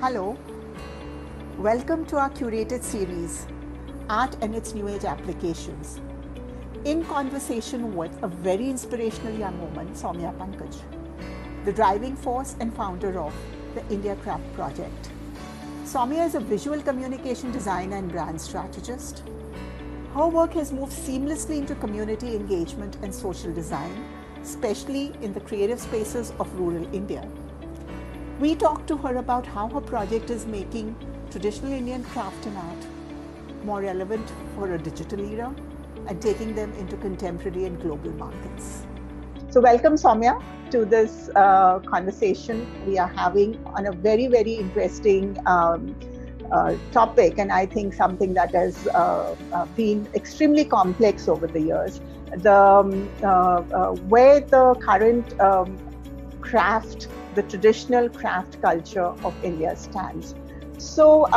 Hello, welcome to our curated series, Art and its New Age Applications, in conversation with a very inspirational young woman, Soumya Pankaj, the driving force and founder of the India Craft Project. Soumya is a visual communication designer and brand strategist. Her work has moved seamlessly into community engagement and social design, especially in the creative spaces of rural India. We talked to her about how her project is making traditional Indian craft and art more relevant for a digital era and taking them into contemporary and global markets. So, welcome, Soumya, to this conversation we are having on a very, very interesting topic, and I think something that has been extremely complex over the years. Where the current craft, the traditional craft culture of India stands. So,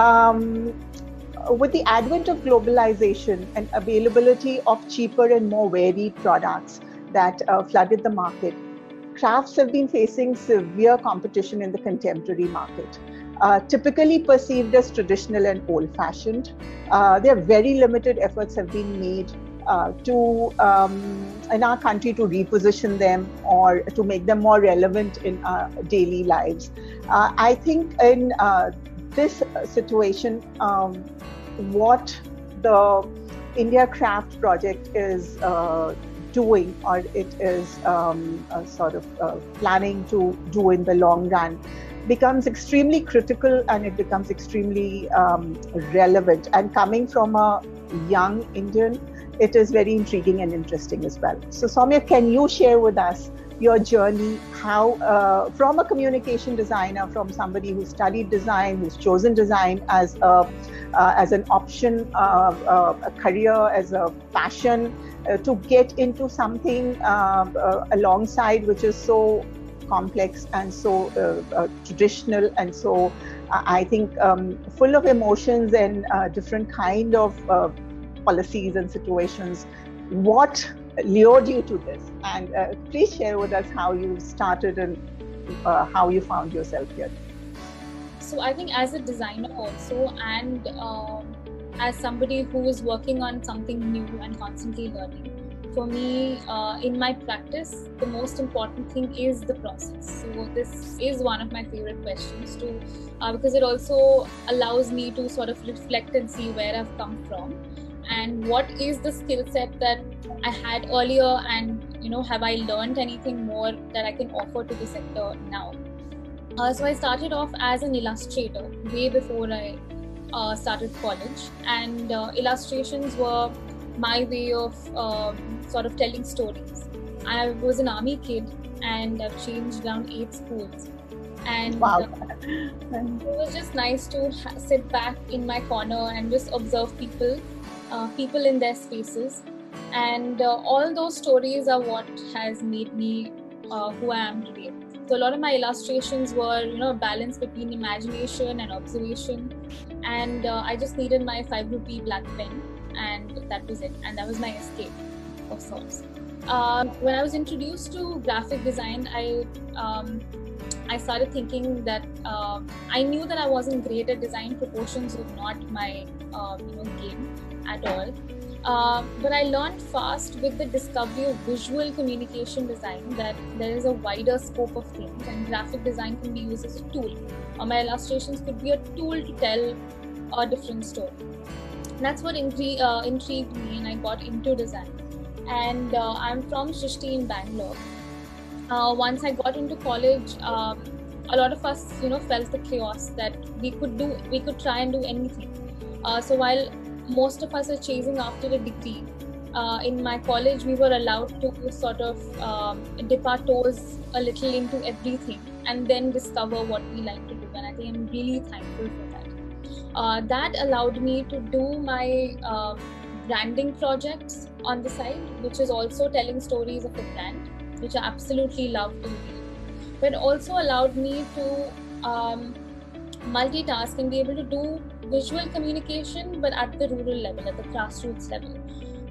with the advent of globalization and availability of cheaper and more varied products that flooded the market, crafts have been facing severe competition in the contemporary market. Typically perceived as traditional and old-fashioned, there are very limited efforts have been made in our country to reposition them or to make them more relevant in our daily lives. I think in this situation, what the India Craft Project is doing, or it is sort of planning to do in the long run, becomes extremely critical, and it becomes extremely relevant. And coming from a young Indian, it is very intriguing and interesting as well. So, Soumya, can you share with us your journey, how from a communication designer, from somebody who studied design, who's chosen design as an option, a career, as a passion, to get into something alongside which is so complex and so traditional and so I think full of emotions and different kind of policies and situations. What lured you to this? And please share with us how you started and how you found yourself here. So I think as a designer also, and as somebody who is working on something new and constantly learning, for me, in my practice, the most important thing is the process. So this is one of my favorite questions too, because it also allows me to sort of reflect and see where I've come from and what is the skill set that I had earlier, and have I learned anything more that I can offer to the sector now. So I started off as an illustrator way before I started college, and illustrations were my way of sort of telling stories. I was an army kid, and I've changed around 8 schools. And wow. It was just nice to sit back in my corner and just observe people in their spaces. And all those stories are what has made me who I am today. So a lot of my illustrations were, a balance between imagination and observation. And I just needed my 5 rupee black pen, and that was it. And that was my escape of sorts. When I was introduced to graphic design, I started thinking that I knew that I wasn't great at design. Proportions were not my game at all. But I learned fast with the discovery of visual communication design that there is a wider scope of things, and graphic design can be used as a tool. My illustrations could be a tool to tell a different story. And that's what intrigued me, and I got into design. And I'm from Srishti in Bangalore. Once I got into college, a lot of us, felt the chaos that we could try and do anything. So while most of us are chasing after a degree, in my college we were allowed to sort of dip our toes a little into everything and then discover what we like to do. And I think I'm really thankful for that. That allowed me to do my branding projects on the side, which is also telling stories of a brand, which I absolutely love to do. But also allowed me to multitask and be able to do visual communication, but at the rural level, at the grassroots level.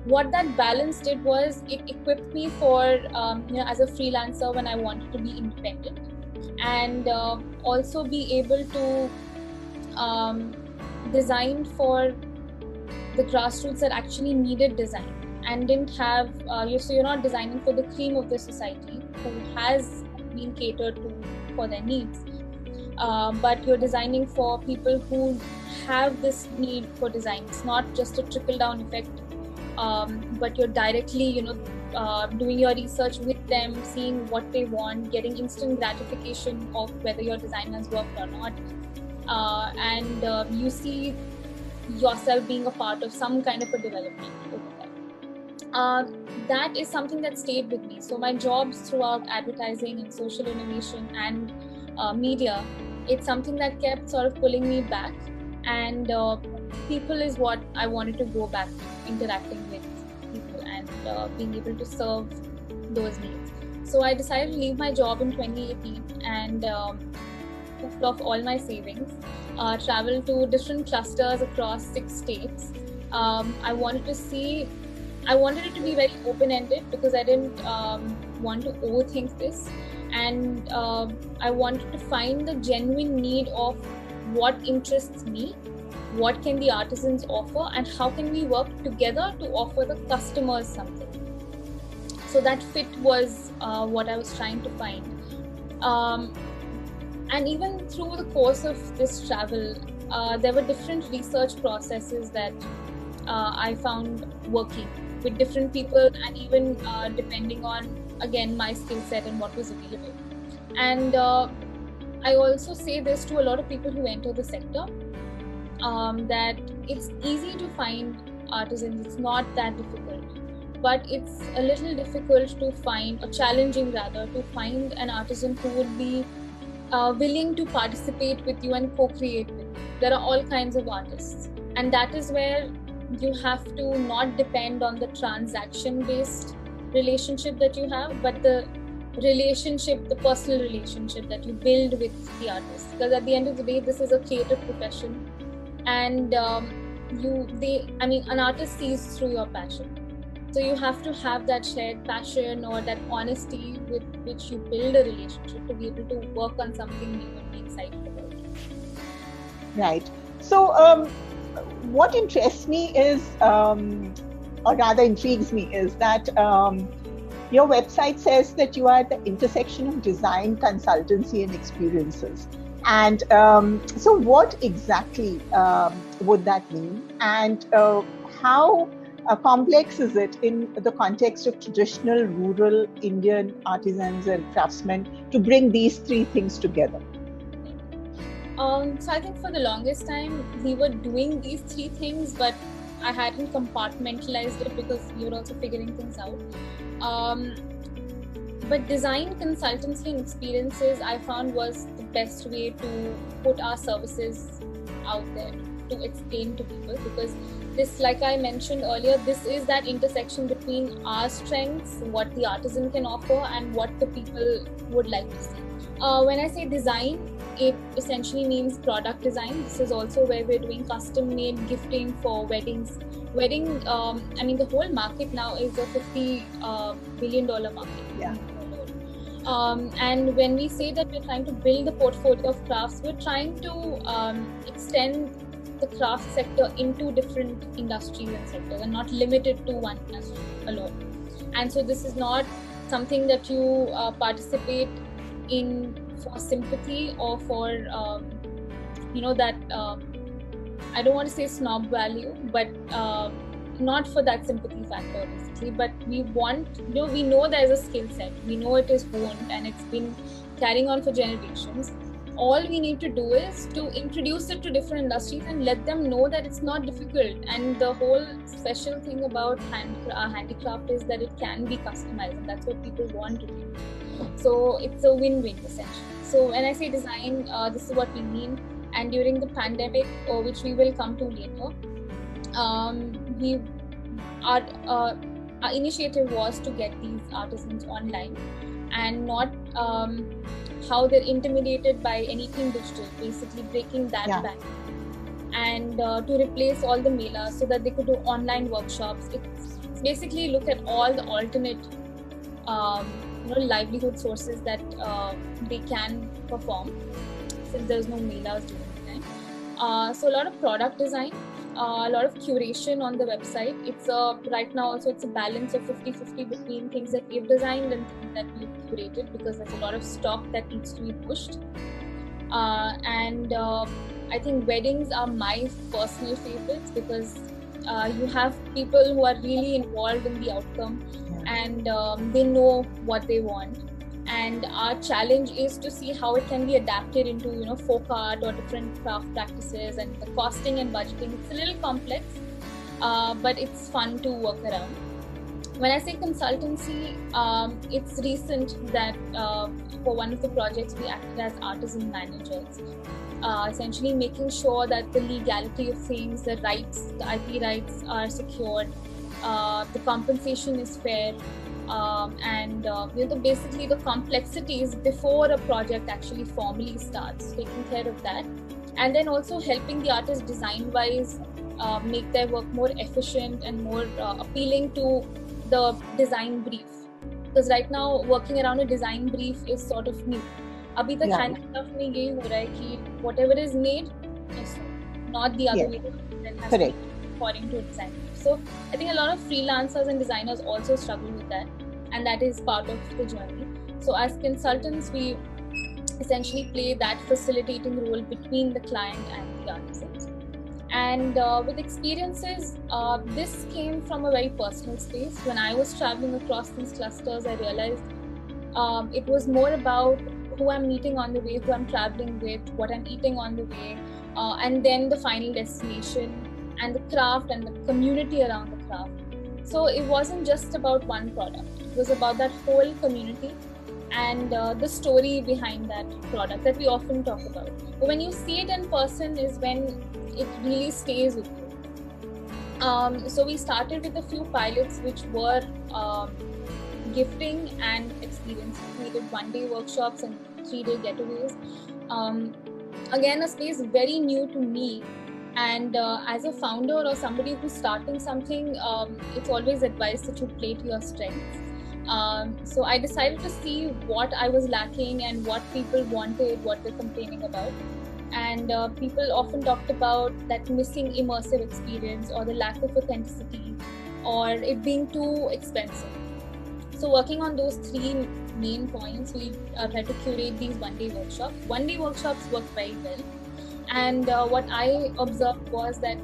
What that balance did was it equipped me for, as a freelancer when I wanted to be independent, and also be able to designed for the grassroots that actually needed design and didn't have, so you're not designing for the cream of the society who has been catered to for their needs, but you're designing for people who have this need for design. It's not just a trickle down effect, but you're directly, doing your research with them, seeing what they want, getting instant gratification of whether your design has worked or not, and you see yourself being a part of some kind of a development over there. That is something that stayed with me. So my jobs throughout advertising and social innovation and media, it's something that kept sort of pulling me back, and people is what I wanted to go back to, interacting with people and being able to serve those needs. So I decided to leave my job in 2018 and hooked off all my savings, traveled to different clusters across 6 states. I wanted it to be very open-ended because I didn't want to overthink this, and I wanted to find the genuine need of what interests me, what can the artisans offer, and how can we work together to offer the customers something. So that fit was what I was trying to find. And even through the course of this travel, there were different research processes that I found working with different people, and even depending on, again, my skill set and what was available. And I also say this to a lot of people who enter the sector, that it's easy to find artisans. It's not that difficult, but it's a little difficult to find, or challenging rather, to find an artisan who would be willing to participate with you and co-create with you. There are all kinds of artists, and that is where you have to not depend on the transaction-based relationship that you have, but the relationship, the personal relationship that you build with the artist. Because at the end of the day, this is a creative profession, and an artist sees through your passion. So you have to have that shared passion or that honesty with which you build a relationship to be able to work on something new and be excited about it. Right. So what interests me is, or rather intrigues me, is that your website says that you are at the intersection of design, consultancy, and experiences. And so what exactly would that mean? And how complex is it in the context of traditional rural Indian artisans and craftsmen to bring these 3 things together? So I think for the longest time we were doing these 3 things, but I hadn't compartmentalized it because we were also figuring things out. But design, consultancy, and experiences I found was the best way to put our services out there, to explain to people, because this, like I mentioned earlier, this is that intersection between our strengths, what the artisan can offer, and what the people would like to see. When I say design, it essentially means product design. This is also where we're doing custom-made gifting for weddings. The whole market now is a $50 billion market. Yeah. And when we say that we're trying to build a portfolio of crafts, we're trying to extend the craft sector into different industries and sectors, and not limited to one industry alone. And so this is not something that you participate in for sympathy or for that I don't want to say snob value, but not for that sympathy factor basically. But we want, we know there's a skill set, we know it is honed and it's been carrying on for generations. All we need to do is to introduce it to different industries and let them know that it's not difficult. And the whole special thing about handicraft is that it can be customized, and that's what people want to do. So it's a win-win essentially. So when I say design, this is what we mean. And during the pandemic, which we will come to later, our initiative was to get these artisans online and not how they're intimidated by anything digital, basically breaking that back, and to replace all the melas so that they could do online workshops. It's basically look at all the alternate livelihood sources that they can perform, since there's no melas during the time. So a lot of product design, a lot of curation on the website. It's right now also it's a balance of 50-50 between things that we've designed and things that we've curated, because there's a lot of stock that needs to be pushed. And I think weddings are my personal favorites, because you have people who are really involved in the outcome, and they know what they want. And our challenge is to see how it can be adapted into, folk art or different craft practices, and the costing and budgeting. It's a little complex, but it's fun to work around. When I say consultancy, it's recent that for one of the projects we acted as artisan managers, essentially making sure that the legality of things, the rights, the IP rights are secured, the compensation is fair, and basically the complexities before a project actually formally starts, taking care of that, and then also helping the artists design-wise make their work more efficient and more appealing to the design brief. Because right now working around a design brief is sort of new. अभी तक hand stuff में यही हो रहा है कि whatever is made is not the other way, then has to be according to design. So I think a lot of freelancers and designers also struggle with that, and that is part of the journey. So as consultants, we essentially play that facilitating role between the client and the artisans. And with experiences, this came from a very personal space. When I was traveling across these clusters, I realized it was more about who I'm meeting on the way, who I'm traveling with, what I'm eating on the way, and then the final destination, and the craft and the community around the craft. So it wasn't just about one product. It was about that whole community and the story behind that product that we often talk about. But when you see it in person is when it really stays with you. So we started with a few pilots which were gifting and experience. We did 1-day workshops and 3-day getaways. Again, a space very new to me. And as a founder or somebody who's starting something, it's always advised that you play to your strengths. So I decided to see what I was lacking and what people wanted, what they're complaining about. And people often talked about that missing immersive experience, or the lack of authenticity, or it being too expensive. So working on those 3 main points, we tried to curate these 1-day workshops. 1-day workshops worked very well. And what I observed was that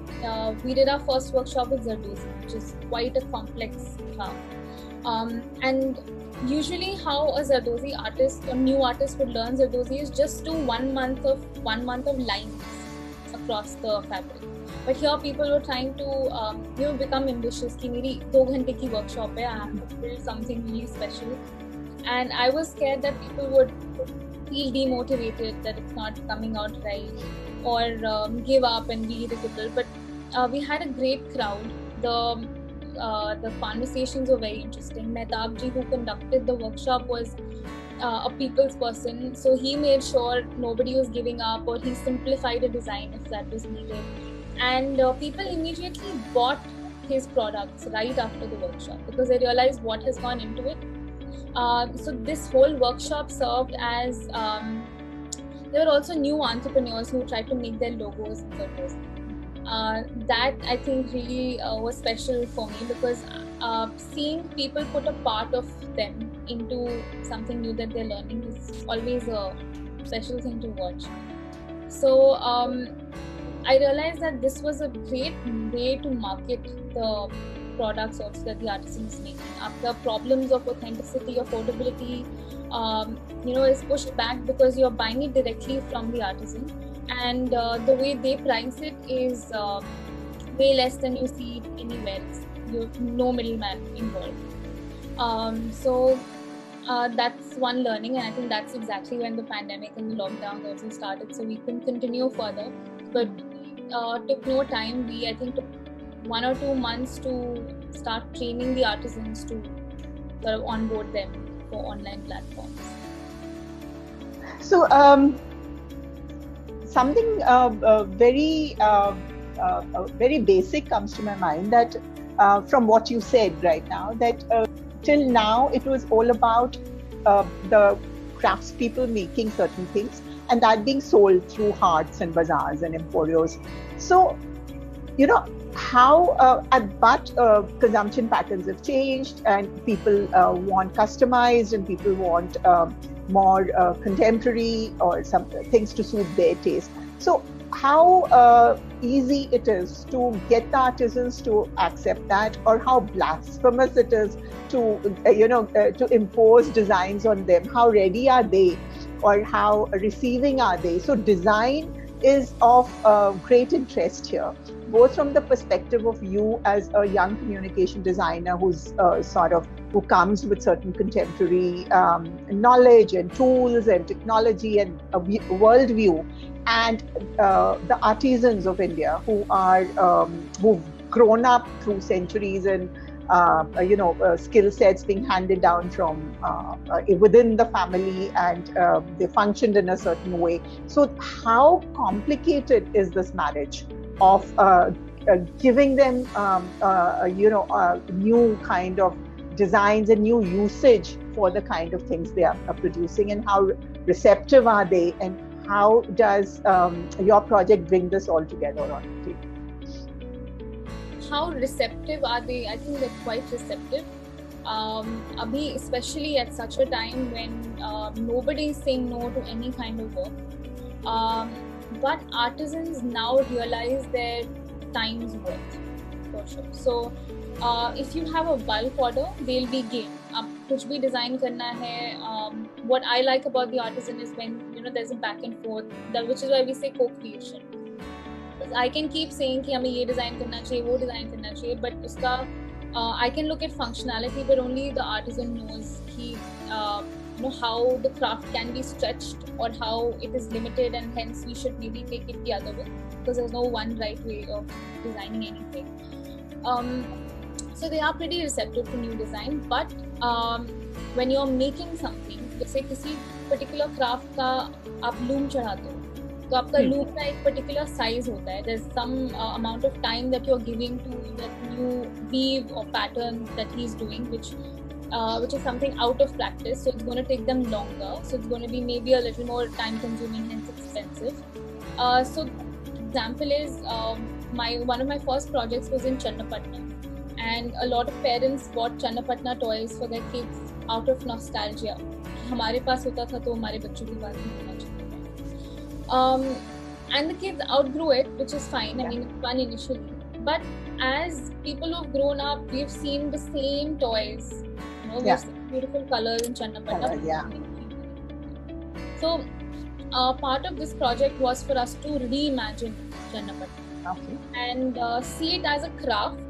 we did our first workshop with Zardozi, which is quite a complex craft. And usually how a Zardozi artist, a new artist would learn Zardozi is just do 1 month of lines across the fabric. But here people were trying to become ambitious. Ki meri 2 ghante ki workshop hai, I have to build something really special. And I was scared that people would feel demotivated, that it's not coming out right, or give up and be irritable. But we had a great crowd. The conversations were very interesting. Mehtab ji, who conducted the workshop, was a people's person, so he made sure nobody was giving up, or he simplified a design if that was needed. And people immediately bought his products right after the workshop because they realized what has gone into it. So this whole workshop served as there were also new entrepreneurs who tried to make their logos and photos. That I think really was special for me, because seeing people put a part of them into something new that they're learning is always a special thing to watch. So I realized that this was a great way to market the products also that the artisan is making. After problems of authenticity, affordability, is pushed back because you're buying it directly from the artisan, and the way they price it is way less than you see it anywhere else. You have no middleman involved. So that's one learning, and I think that's exactly when the pandemic and the lockdown also started. So we couldn't continue further, but took no time. I think took 1 or 2 months to start training the artisans to sort of onboard them for online platforms. So something very basic comes to my mind, that from what you said right now, that till now it was all about the craftspeople making certain things, and that being sold through hearts and bazaars and emporios. So, how but consumption patterns have changed, and people want customized, and people want more contemporary or some things to suit their taste. So how easy it is to get the artisans to accept that, or how blasphemous it is to to impose designs on them. How ready are they, or how receiving are they? So design is of great interest here, both from the perspective of you as a young communication designer who's who comes with certain contemporary knowledge and tools and technology and a worldview, and the artisans of India who are who've grown up through centuries and skill sets being handed down from within the family, and they functioned in a certain way. So how complicated is this marriage of giving them new kind of designs and new usage for the kind of things they are producing, and how receptive are they, and how does your project bring this all together on the table? How receptive are they? I think they're quite receptive. Abhi, especially at such a time when nobody is saying no to any kind of work. But artisans now realize their time's worth, for sure. So if you have a bulk order, they'll be game. Kuch bhi design karna hai. What I like about the artisan is when there's a back and forth, which is why we say co-creation. I can keep saying कि हमें ये design करना चाहिए, वो design करना चाहिए, but उसका I can look at functionality, but only the artisan knows how the craft can be stretched, or how it is limited, and hence we should maybe take it the other way, because there's no one right way of designing anything. So they are pretty receptive to new design, but when you're making something, जैसे किसी particular craft का आप loom चढ़ाते हो, तो आपका loom का एक particular size होता है. There's some amount of time that you're giving to that new weave or pattern that he's doing, which is something out of practice, so it's going to take them longer. So it's going to be maybe a little more time consuming, hence expensive. So example is one of my first projects was in Channapatna, and a lot of parents bought Channapatna toys for their kids out of nostalgia. हमारे पास होता था तो हमारे बच्चों की बात नहीं होना चाहिए. And the kids outgrew it, which is fine. I mean, it's fun initially, but as people who've grown up, we've seen the same toys. We've seen beautiful colors in Channapatna. So part of this project was for us to reimagine Channapatna and see it as a craft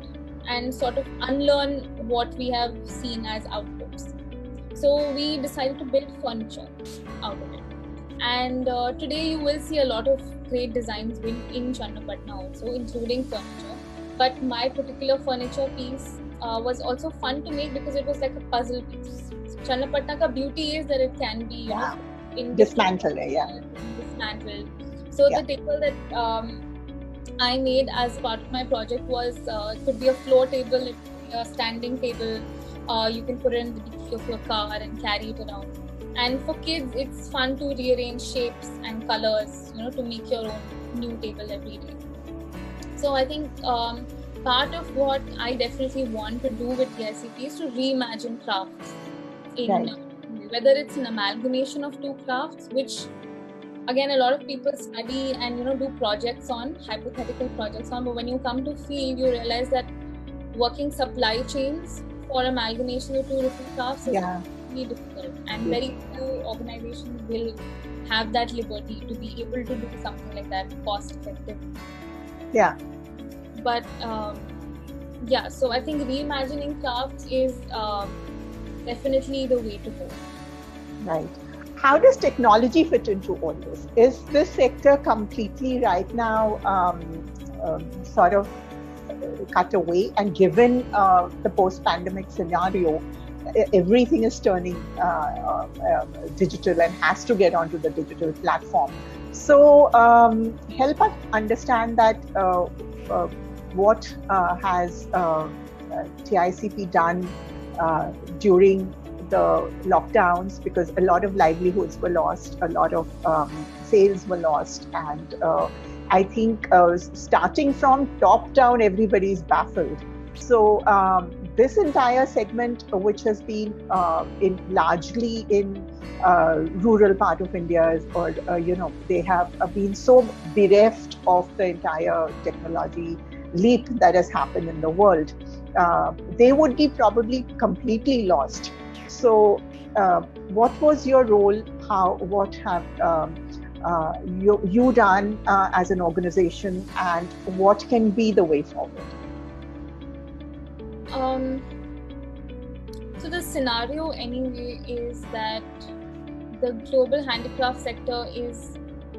and sort of unlearn what we have seen as outputs. So we decided to build furniture out of it. And today you will see a lot of great designs in Channapatna also, including furniture. But my particular furniture piece was also fun to make because it was like a puzzle piece. Channapatna ka beauty is that it can be dismantled. Dismantled. So the table that I made as part of my project was it could be a floor table, it could be a standing table. You can put it in the dicky of your car and carry it around. And for kids, it's fun to rearrange shapes and colors, to make your own new table every day. So I think part of what I definitely want to do with TICP is to reimagine crafts whether it's an amalgamation of two crafts, which again a lot of people study and do projects on, hypothetical projects on, but when you come to field, you realize that working supply chains for amalgamation of two different crafts is really difficult, and very few organizations will have that liberty to be able to do something like that cost effective. But so I think reimagining crafts is definitely the way to go. Right. How does technology fit into all this? Is this sector completely right now sort of cut away, and given the post-pandemic scenario, everything is turning digital and has to get onto the digital platform? So help us understand that what has TICP done during the lockdowns, because a lot of livelihoods were lost, a lot of sales were lost, and I think starting from top down, everybody's baffled. So this entire segment, which has been largely in rural part of India, or they have been so bereft of the entire technology leap that has happened in the world, they would be probably completely lost. So, what was your role? What have you done as an organization, and what can be the way forward? So the scenario anyway is that the global handicraft sector is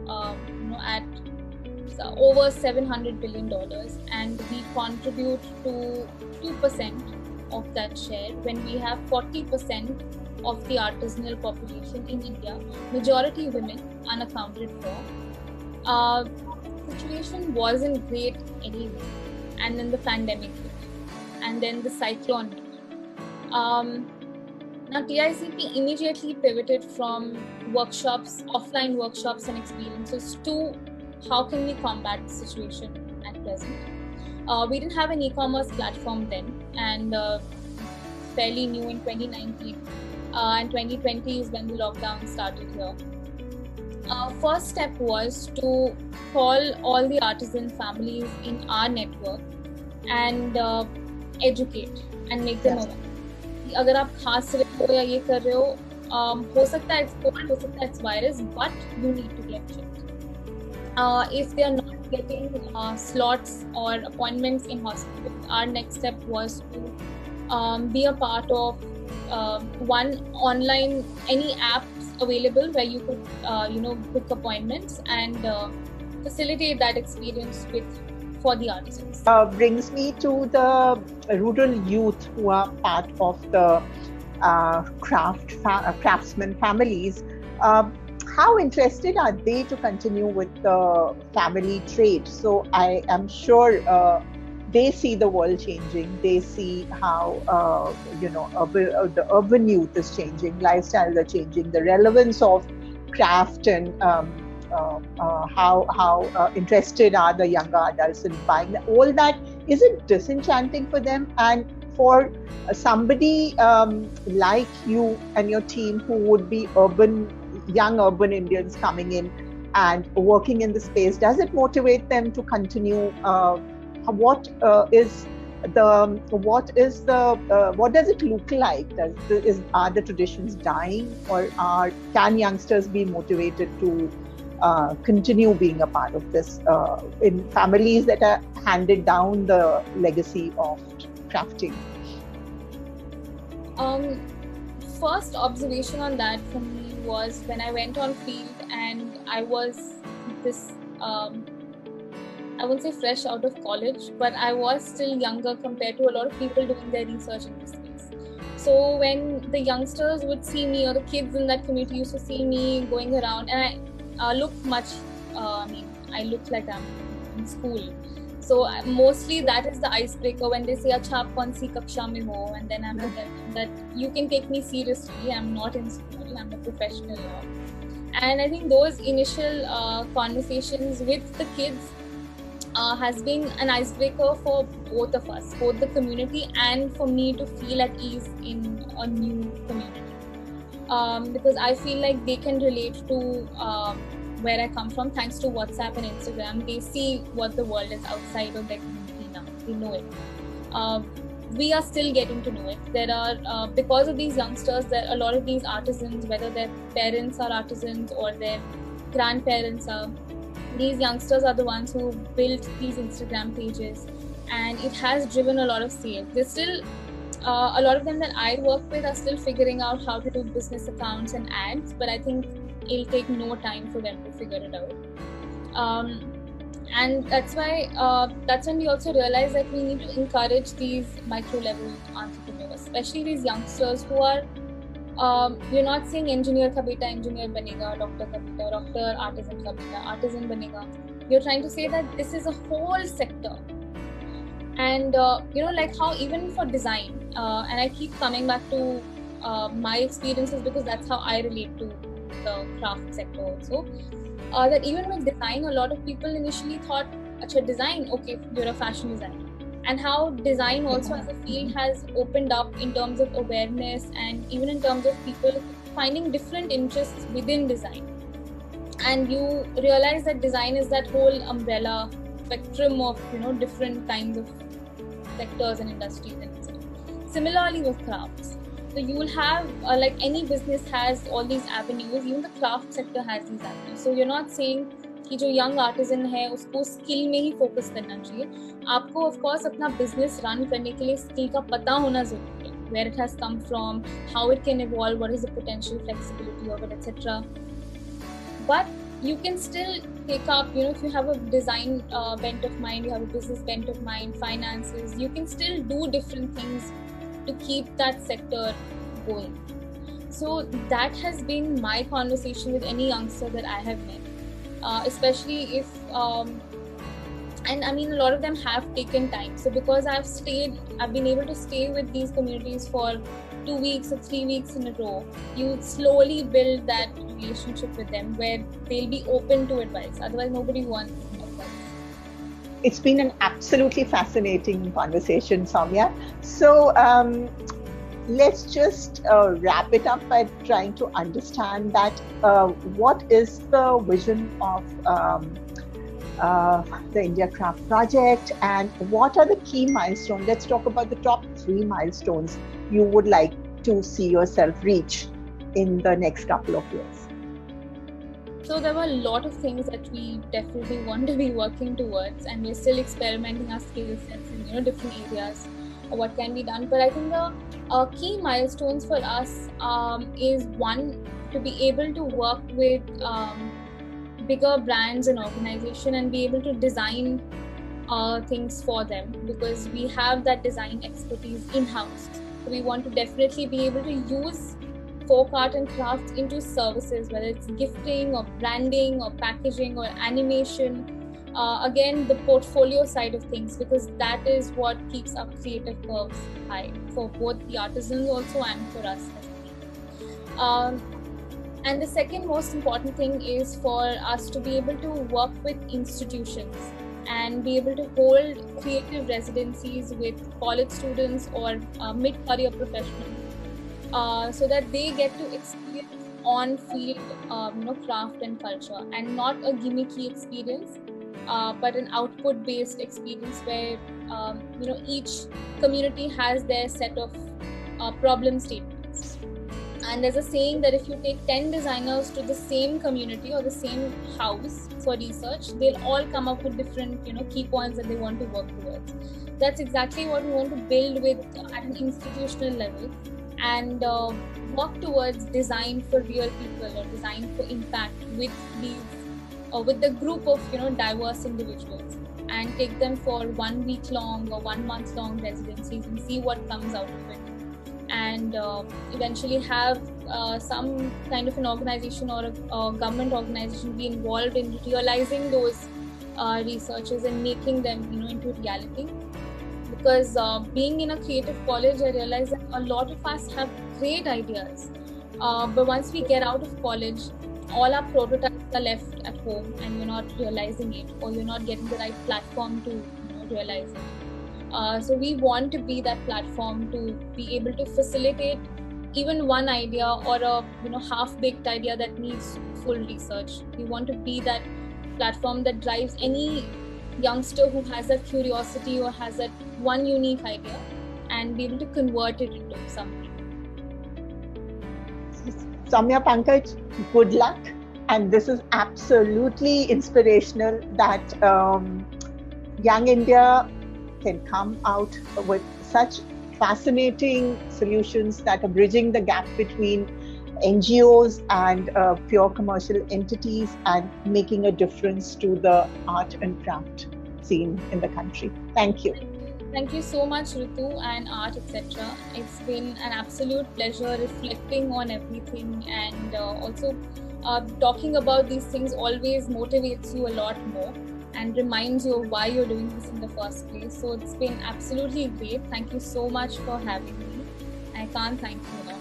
at over $700 billion, and we contribute to 2% of that share when we have 40% of the artisanal population in India, majority women, unaccounted for. The situation wasn't great anyway, and then the pandemic hit, and then the cyclone hit. Now TICP immediately pivoted from offline workshops and experiences to how can we combat the situation at present. We didn't have an e-commerce platform then, and fairly new in 2019, and 2020 is when the lockdown started here. First step was to call all the artisan families in our network and educate and make them aware. अगर आप खांस रहे हो या ये कर रहे हो सकता है it's cold, हो सकता है it's virus, but you need to get checked. If they are not getting slots or appointments in hospitals, our next step was to be a part of one online, any apps available where you could book appointments and facilitate that experience for the artisans. Brings me to the rural youth who are part of the craftsman families. How interested are they to continue with the family trade? So I am sure they see the world changing. They see how the urban youth is changing, lifestyles are changing, the relevance of craft, and how interested are the younger adults in buying that. All that, is it disenchanting for them? And for somebody like you and your team who would be young urban Indians coming in and working in the space, does it motivate them to continue? What does it look like? Are the traditions dying, or can youngsters be motivated to continue being a part of this in families that are handed down the legacy of crafting? First observation on that for me was when I went on field, and I was this I wouldn't say fresh out of college, but I was still younger compared to a lot of people doing their research in this space. So when the youngsters would see me, or the kids in that community used to see me going around, and I looked much, I looked like I'm in school. So mostly that is the icebreaker when they say, "Acha, aap kaun si kaksha mein ho?" And then I'm like, that you can take me seriously. I'm not in school. I'm a professional now. And I think those initial conversations with the kids has been an icebreaker for both of us, both the community and for me to feel at ease in a new community. Because I feel like they can relate to where I come from thanks to WhatsApp and Instagram. They see what the world is outside of their community now. They know it. We are still getting to know it. There are, because of these youngsters, there are a lot of these artisans, whether their parents are artisans or their grandparents are, these youngsters are the ones who built these Instagram pages, and it has driven a lot of sales. There's still a lot of them that I work with are still figuring out how to do business accounts and ads, but I think it'll take no time for them to figure it out. And that's why, that's when we also realize that we need to encourage these micro-level entrepreneurs, especially these youngsters who are, we're not saying engineer ka beta engineer banega, doctor ka beta, doctor, artisan ka beta, artisan banega. You're trying to say that this is a whole sector. And, like how even for design, and I keep coming back to my experiences, because that's how I relate to the craft sector also. That even with design, a lot of people initially thought, "Acha, design, okay, you're a fashion designer." And how design also as a field has opened up in terms of awareness, and even in terms of people finding different interests within design. And you realize that design is that whole umbrella spectrum of different kinds of sectors and industries and stuff. Similarly with crafts, so you will have like any business has all these avenues, even the craft sector has these avenues. So you're not saying कि जो young artisan है उसको skill में ही focus करना चाहिए. आपको of course अपना business run करने के लिए skill का पता होना जरूरी है, where it has come from, how it can evolve, what is the potential flexibility of it, etc. But you can still take up, if you have a design bent of mind, you have a business bent of mind, finances, you can still do different things to keep that sector going. So that has been my conversation with any youngster that I have met, especially if, and I mean, a lot of them have taken time. So because I've been able to stay with these communities for 2 weeks or 3 weeks in a row, you slowly build that relationship with them where they'll be open to advice. Otherwise, nobody wants advice. It's been an absolutely fascinating conversation, Soumya. So let's just wrap it up by trying to understand that what is the vision of the India Craft Project, and what are the key milestones? Let's talk about the top 3 milestones you would like to see yourself reach in the next couple of years. So there were a lot of things that we definitely want to be working towards, and we're still experimenting our skill sets in different areas of what can be done. But I think the key milestones for us is one, to be able to work with bigger brands and organization and be able to design things for them, because we have that design expertise in-house. So we want to definitely be able to use folk art and crafts into services, whether it's gifting or branding or packaging or animation. Again, the portfolio side of things, because that is what keeps our creative curves high for both the artisans also and for us as well. And the second most important thing is for us to be able to work with institutions and be able to hold creative residencies with college students or mid-career professionals, so that they get to experience on-field craft and culture, and not a gimmicky experience, but an output-based experience where each community has their set of problem statements. And there's a saying that if you take 10 designers to the same community or the same house for research, they'll all come up with different key points that they want to work towards. That's exactly what we want to build with at an institutional level, and work towards design for real people or design for impact with with the group of diverse individuals, and take them for 1 week long or 1 month long residencies and see what comes out of it, and eventually have some kind of an organization or a government organization be involved in realizing those researches and making them into reality. Because being in a creative college, I realized that a lot of us have great ideas, but once we get out of college, all our prototypes are left at home and you're not realizing it, or you're not getting the right platform to realize it. So we want to be that platform to be able to facilitate even one idea or a half-baked idea that needs full research. We want to be that platform that drives any youngster who has that curiosity or has that one unique idea, and be able to convert it into something. Soumya, Pankaj, good luck. And this is absolutely inspirational that Young India can come out with such fascinating solutions that are bridging the gap between NGOs and pure commercial entities, and making a difference to the art and craft scene in the country. Thank you. Thank you so much, Ritu and Art, etc. It's been an absolute pleasure reflecting on everything, and also talking about these things always motivates you a lot more and reminds you of why you're doing this in the first place. So it's been absolutely great. Thank you so much for having me. I can't thank you enough.